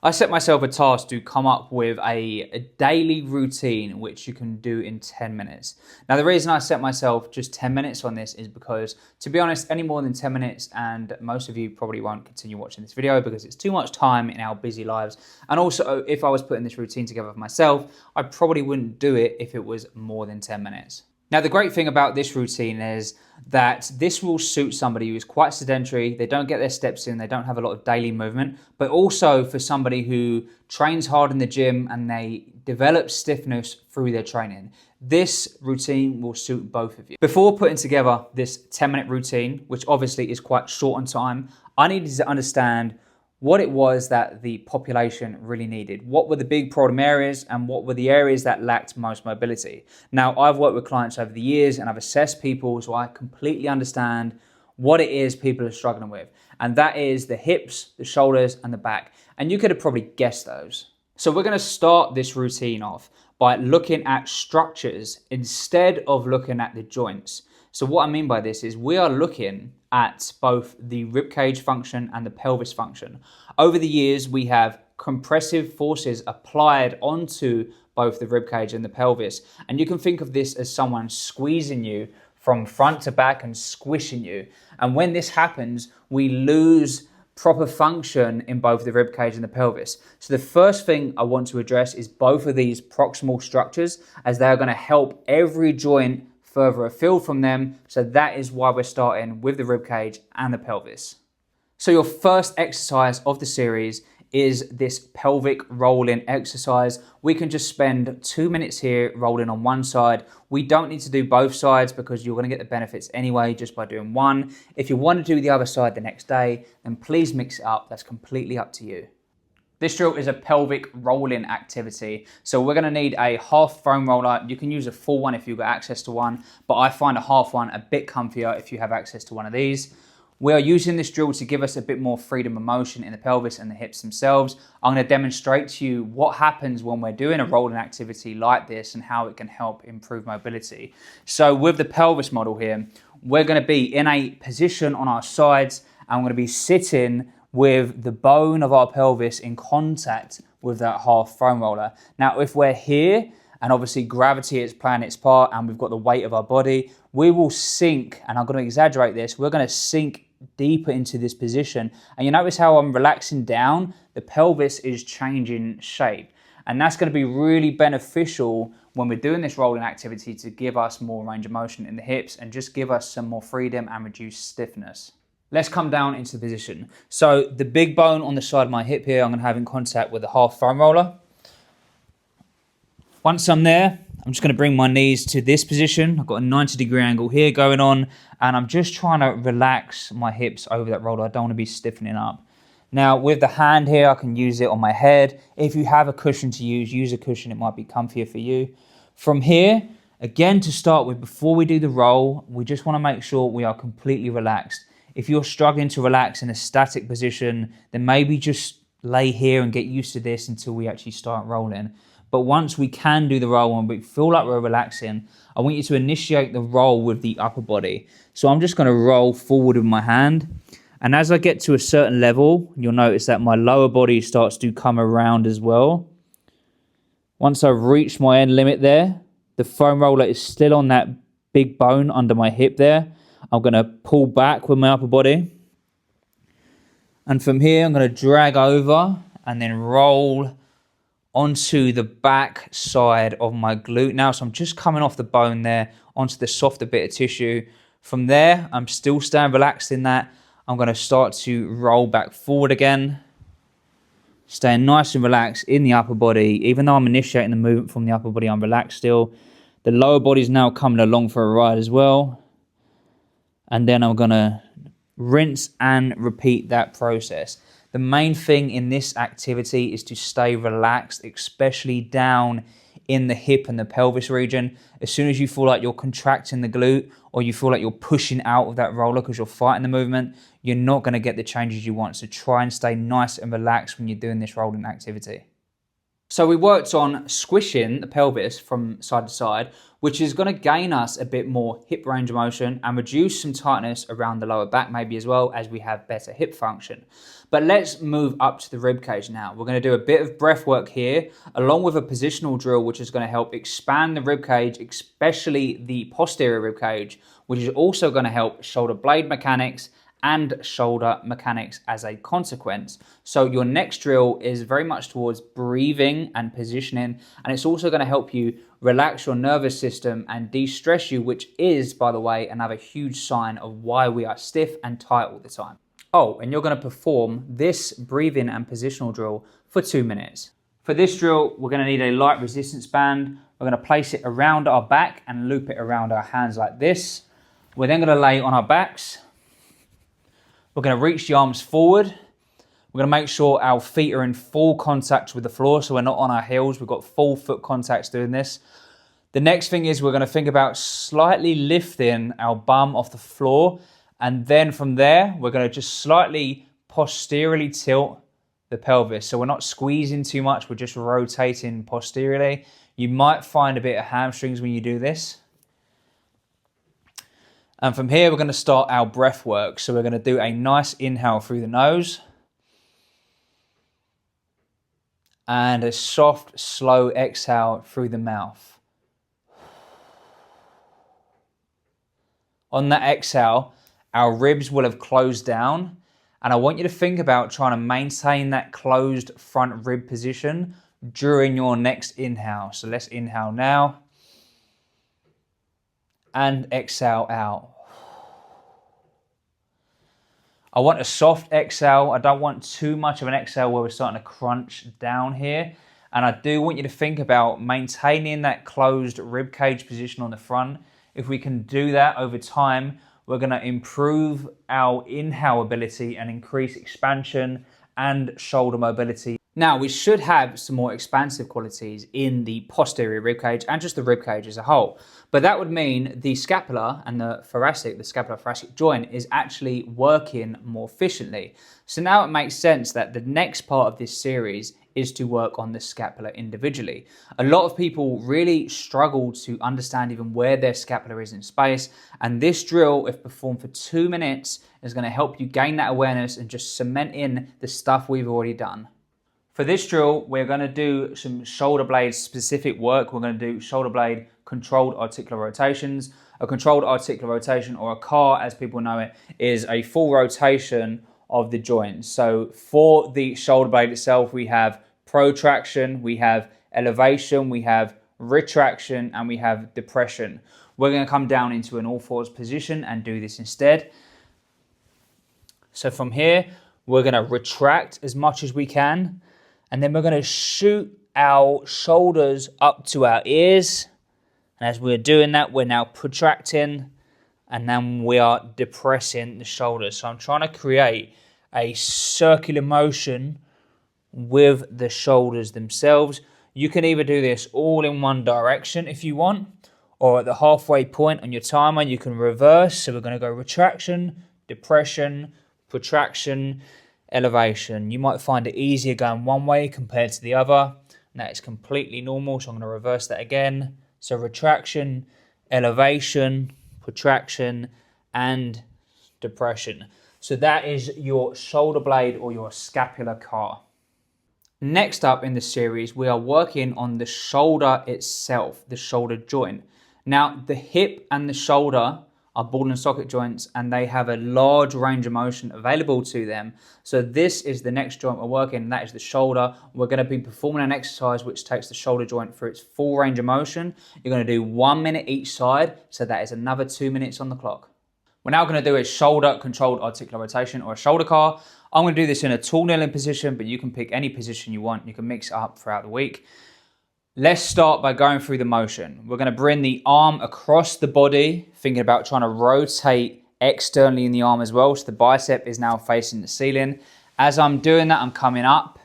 I set myself a task to come up with a daily routine which you can do in 10 minutes. Now, the reason I set myself just 10 minutes on this is because, to be honest, any more than 10 minutes, and most of you probably won't continue watching this video because it's too much time in our busy lives. And also, if I was putting this routine together for myself, I probably wouldn't do it if it was more than 10 minutes. Now, the great thing about this routine is that this will suit somebody who is quite sedentary, they don't get their steps in, they don't have a lot of daily movement, but also for somebody who trains hard in the gym and they develop stiffness through their training. This routine will suit both of you. Before putting together this 10-minute routine, which obviously is quite short on time, I needed to understand what it was that the population really needed. What were the big problem areas and what were the areas that lacked most mobility? Now, I've worked with clients over the years and I've assessed people, so I completely understand what it is people are struggling with. And that is the hips, the shoulders, and the back. And you could have probably guessed those. So we're gonna start this routine off by looking at structures instead of looking at the joints. So what I mean by this is we are looking at both the ribcage function and the pelvis function. Over the years, we have compressive forces applied onto both the ribcage and the pelvis. And you can think of this as someone squeezing you from front to back and squishing you. And when this happens, we lose proper function in both the ribcage and the pelvis. So the first thing I want to address is both of these proximal structures, as they are going to help every joint further afield from them. So that is why we're starting with the ribcage and the pelvis. So your first exercise of the series is this pelvic rolling exercise. We can just spend 2 minutes here rolling on one side. We don't need to do both sides because you're going to get the benefits anyway just by doing one. If you want to do the other side the next day, then please mix it up. That's completely up to you. This drill is a pelvic rolling activity. So we're gonna need a half foam roller. You can use a full one if you've got access to one, but I find a half one a bit comfier if you have access to one of these. We are using this drill to give us a bit more freedom of motion in the pelvis and the hips themselves. I'm gonna demonstrate to you what happens when we're doing a rolling activity like this and how it can help improve mobility. So with the pelvis model here, we're gonna be in a position on our sides and we're gonna be sitting with the bone of our pelvis in contact with that half foam roller. Now, if we're here, and obviously gravity is playing its part and we've got the weight of our body, we will sink, and I'm gonna exaggerate this, we're gonna sink deeper into this position. And you notice how I'm relaxing down, the pelvis is changing shape. And that's gonna be really beneficial when we're doing this rolling activity to give us more range of motion in the hips and just give us some more freedom and reduce stiffness. Let's come down into the position. So the big bone on the side of my hip here, I'm gonna have in contact with the half foam roller. Once I'm there, I'm just gonna bring my knees to this position. I've got a 90-degree angle here going on, and I'm just trying to relax my hips over that roller. I don't wanna be stiffening up. Now with the hand here, I can use it on my head. If you have a cushion to use a cushion, it might be comfier for you. From here, again to start with, before we do the roll, we just wanna make sure we are completely relaxed. If you're struggling to relax in a static position, then maybe just lay here and get used to this until we actually start rolling. But once we can do the roll and we feel like we're relaxing, I want you to initiate the roll with the upper body. So I'm just gonna roll forward with my hand. And as I get to a certain level, you'll notice that my lower body starts to come around as well. Once I've reached my end limit there, the foam roller is still on that big bone under my hip there. I'm going to pull back with my upper body. And from here, I'm going to drag over and then roll onto the back side of my glute now. So I'm just coming off the bone there onto the softer bit of tissue. From there, I'm still staying relaxed in that. I'm going to start to roll back forward again. Staying nice and relaxed in the upper body. Even though I'm initiating the movement from the upper body, I'm relaxed still. The lower body is now coming along for a ride as well. And then I'm gonna rinse and repeat that process. The main thing in this activity is to stay relaxed, especially down in the hip and the pelvis region. As soon as you feel like you're contracting the glute or you feel like you're pushing out of that roller because you're fighting the movement, you're not gonna get the changes you want. So try and stay nice and relaxed when you're doing this rolling activity. So we worked on squishing the pelvis from side to side, which is going to gain us a bit more hip range of motion and reduce some tightness around the lower back maybe as well, as we have better hip function. But let's move up to the rib cage now. We're going to do a bit of breath work here, along with a positional drill, which is going to help expand the rib cage, especially the posterior rib cage, which is also going to help shoulder blade mechanics and shoulder mechanics as a consequence. So your next drill is very much towards breathing and positioning, and it's also going to help you relax your nervous system and de-stress you, which is, by the way, another huge sign of why we are stiff and tight all the time. Oh, and you're going to perform this breathing and positional drill for 2 minutes. For this drill, we're going to need a light resistance band. We're going to place it around our back and loop it around our hands like this. We're then going to lay on our backs. We're going to reach the arms forward. We're going to make sure our feet are in full contact with the floor, so we're not on our heels. We've got full foot contacts doing this. The next thing is we're going to think about slightly lifting our bum off the floor, and then from there, we're going to just slightly posteriorly tilt the pelvis. So we're not squeezing too much, we're just rotating posteriorly. You might find a bit of hamstrings when you do this. And from here, we're going to start our breath work. So we're going to do a nice inhale through the nose. And a soft, slow exhale through the mouth. On that exhale, our ribs will have closed down. And I want you to think about trying to maintain that closed front rib position during your next inhale. So let's inhale now. And exhale out. I want a soft exhale. I don't want too much of an exhale where we're starting to crunch down here. And I do want you to think about maintaining that closed rib cage position on the front. If we can do that over time, we're going to improve our inhale ability and increase expansion and shoulder mobility. Now, we should have some more expansive qualities in the posterior ribcage and just the ribcage as a whole. But that would mean the scapula and the scapular-thoracic joint is actually working more efficiently. So now it makes sense that the next part of this series is to work on the scapula individually. A lot of people really struggle to understand even where their scapula is in space, and this drill, if performed for 2 minutes, is going to help you gain that awareness and just cement in the stuff we've already done. For this drill, we're going to do some shoulder blade specific work. We're going to do shoulder blade controlled articular rotations. A controlled articular rotation, or a CAR as people know it, is a full rotation of the joint. So for the shoulder blade itself, we have protraction, we have elevation, we have retraction, and we have depression. We're going to come down into an all fours position and do this instead. So from here, we're going to retract as much as we can. And then we're going to shoot our shoulders up to our ears. And as we're doing that, we're now protracting. And then we are depressing the shoulders. So I'm trying to create a circular motion with the shoulders themselves. You can either do this all in one direction if you want, or at the halfway point on your timer, you can reverse. So we're going to go retraction, depression, protraction, elevation. You might find it easier going one way compared to the other, and that is completely normal. So I'm going to reverse that again. So retraction, elevation, protraction, and depression. So that is your shoulder blade or your scapular CAR. Next up in the series, we are working on the shoulder itself, the shoulder joint. Now, the hip and the shoulder are ball and socket joints, and they have a large range of motion available to them. So this is the next joint we're working, and that is the shoulder. We're going to be performing an exercise which takes the shoulder joint for its full range of motion. You're going to do 1 minute each side, so that is another 2 minutes on the clock. We're now going to do a shoulder controlled articular rotation, or a shoulder CAR. I'm going to do this in a tall kneeling position, but you can pick any position you want. You can mix it up throughout the week. Let's start by going through the motion. We're going to bring the arm across the body, thinking about trying to rotate externally in the arm as well. So the bicep is now facing the ceiling. As I'm doing that, I'm coming up.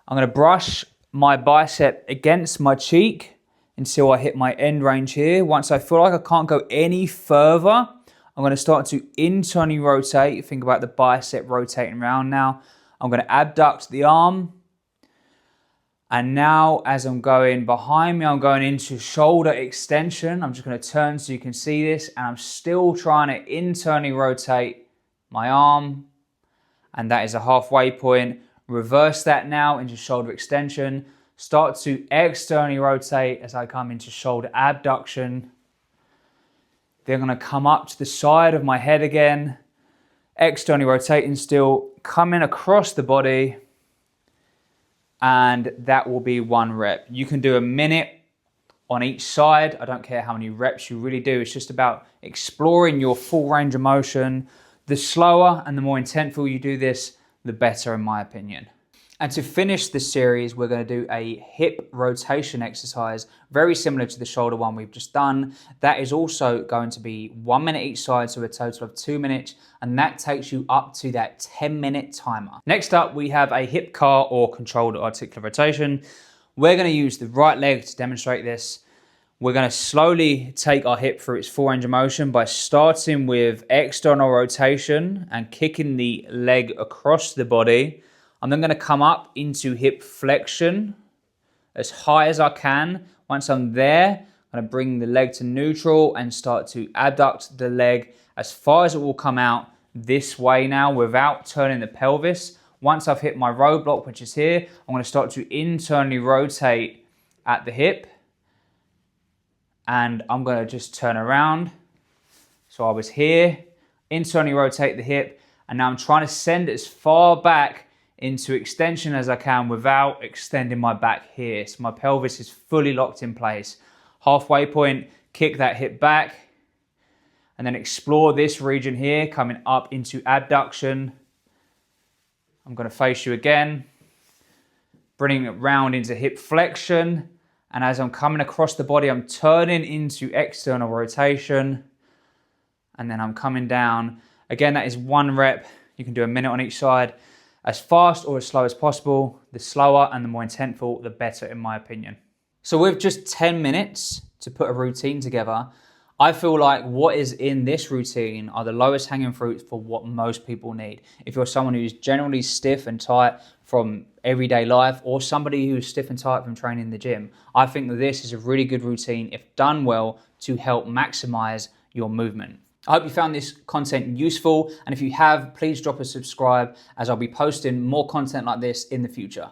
I'm going to brush my bicep against my cheek until I hit my end range here. Once I feel like I can't go any further, I'm going to start to internally rotate. Think about the bicep rotating around now. I'm going to abduct the arm. And now as I'm going behind me, I'm going into shoulder extension. I'm just going to turn so you can see this, and I'm still trying to internally rotate my arm, and that is a halfway point. Reverse that now into shoulder extension. Start to externally rotate as I come into shoulder abduction. Then I'm going to come up to the side of my head again, externally rotating still, coming across the body, and that will be 1 rep. You can do a minute on each side. I don't care how many reps you really do. It's just about exploring your full range of motion. The slower and the more intentful you do this, the better in my opinion. And to finish this series, we're going to do a hip rotation exercise, very similar to the shoulder one we've just done. That is also going to be 1 minute each side, so a total of 2 minutes, and that takes you up to that 10-minute timer. Next up, we have a hip car or controlled articular rotation. We're going to use the right leg to demonstrate this. We're going to slowly take our hip through its full range of motion by starting with external rotation and kicking the leg across the body. I'm then going to come up into hip flexion as high as I can. Once I'm there, I'm going to bring the leg to neutral and start to adduct the leg as far as it will come out this way now without turning the pelvis. Once I've hit my roadblock, which is here, I'm going to start to internally rotate at the hip. And I'm going to just turn around. So I was here, internally rotate the hip, and now I'm trying to send it as far back into extension as I can without extending my back here. So my pelvis is fully locked in place. Halfway point, kick that hip back, and then explore this region here, coming up into abduction. I'm going to face you again, bringing it round into hip flexion, and as I'm coming across the body, I'm turning into external rotation, and then I'm coming down. Again, that is 1 rep. You can do a minute on each side. As fast or as slow as possible. The slower and the more intentful, the better in my opinion. So with just 10 minutes to put a routine together, I feel like what is in this routine are the lowest hanging fruits for what most people need. If you're someone who's generally stiff and tight from everyday life, or somebody who's stiff and tight from training in the gym, I think that this is a really good routine if done well to help maximize your movement. I hope you found this content useful, and if you have, please drop a subscribe as I'll be posting more content like this in the future.